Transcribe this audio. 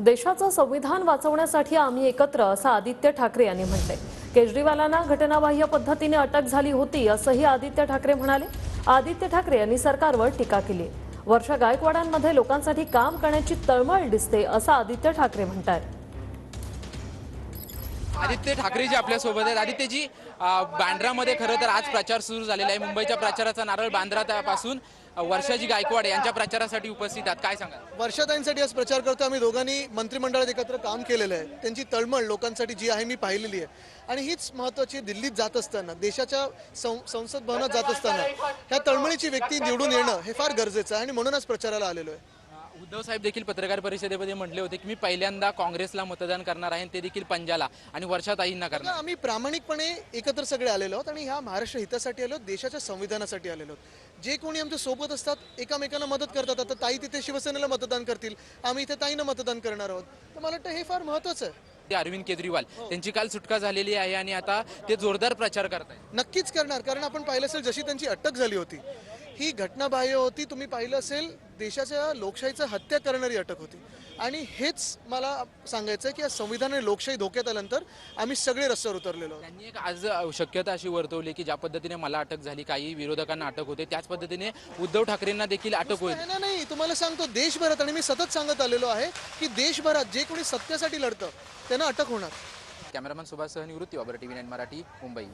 देशाचं संविधान वाचवण्यासाठी आम्ही एकत्र असं आदित्य ठाकरे यांनी म्हटले। केजरीवालांना घटनाबाह्य पद्धतीने अटक झाली होती असंही आदित्य ठाकरे म्हणाले। आदित्य ठाकरे यांनी सरकारवर टीका केली। वर्षा गायकवाडांमध्ये लोकांसाठी काम करण्याची तळमळ दिसते असं आदित्य ठाकरे म्हणतात। आदित्य ठाकरे जी आपल्या सोबत आहेत। आदित्यजी, बांद्रामध्ये खरं तर आज प्रचार सुरू झालेला आहे। मुंबईच्या प्रचाराचा नारळ बांद्रापासून वर्षाजी गायकवाड यांच्या प्रचारासाठी उपस्थित आहेत, काय सांगाल? वर्षाताईंसाठी आज प्रचार करतो। आम्ही दोघांनी मंत्रिमंडळात एकत्र काम केलेलं आहे। त्यांची तळमळ लोकांसाठी जी आहे मी पाहिलेली आहे आणि हीच महत्त्वाची। दिल्लीत जात असताना, देशाच्या संसद भवनात जात असताना ह्या तळमळीची व्यक्ती निवडून येणं हे फार गरजेचं आहे आणि म्हणूनच प्रचाराला आलेलो आहे। उद्धव साहेब देखील पत्रकार परिषदेमध्ये म्हटले होते की मी पहिल्यांदा काँग्रेसला मतदान करणार आहे, ते देखील पंजाला आणि वर्षाताईंना करणार। आम्ही प्रामाणिकपणे एकत्र सगळे आलेलो आहोत आणि ह्या महाराष्ट्र हितासाठी आलो, देशाच्या संविधानासाठी आलेलो आहोत। जे कोणी आमच्या सोबत असतात एकमेकांना मदत करतात। आता ताई तिथे शिवसेनेला मतदान करतील, आम्ही इथे ताईंना मतदान करणार आहोत। तर मला वाटतं हे फार महत्त्वाचं आहे। अरविंद केजरीवाल त्यांची काल सुटका झालेली आहे आणि आता ते जोरदार प्रचार करत आहेत। नक्कीच करणार, कारण आपण पाहिलं असेल जशी त्यांची अटक झाली होती ही घटनाबाह्य होती। तुम्ही पाहिलं असेल देशाच्या लोकशाहीचं हत्या करणारी अटक होती आणि हेच मला सांगायचं आहे की या संविधानाने लोकशाही धोक्यात आल्यानंतर आम्ही सगळे रस्त्यावर उतरलेलो आहोत। त्यांनी एक आज शक्यता अशी वर्तवली की ज्या पद्धतीने मला अटक झाली, काही विरोधकांना अटक होते, त्याच पद्धतीने उद्धव ठाकरेंना देखील अटक होईल। नाही, तुम्हाला सांगतो देशभरात, आणि मी सतत सांगत आलेलो आहे की देशभरात जे कोणी सत्तेसाठी लढतं त्यांना अटक होणार। कॅमेरामॅन सुभाष सह निवृत्ती, टीव्ही 9 मराठी, मुंबई।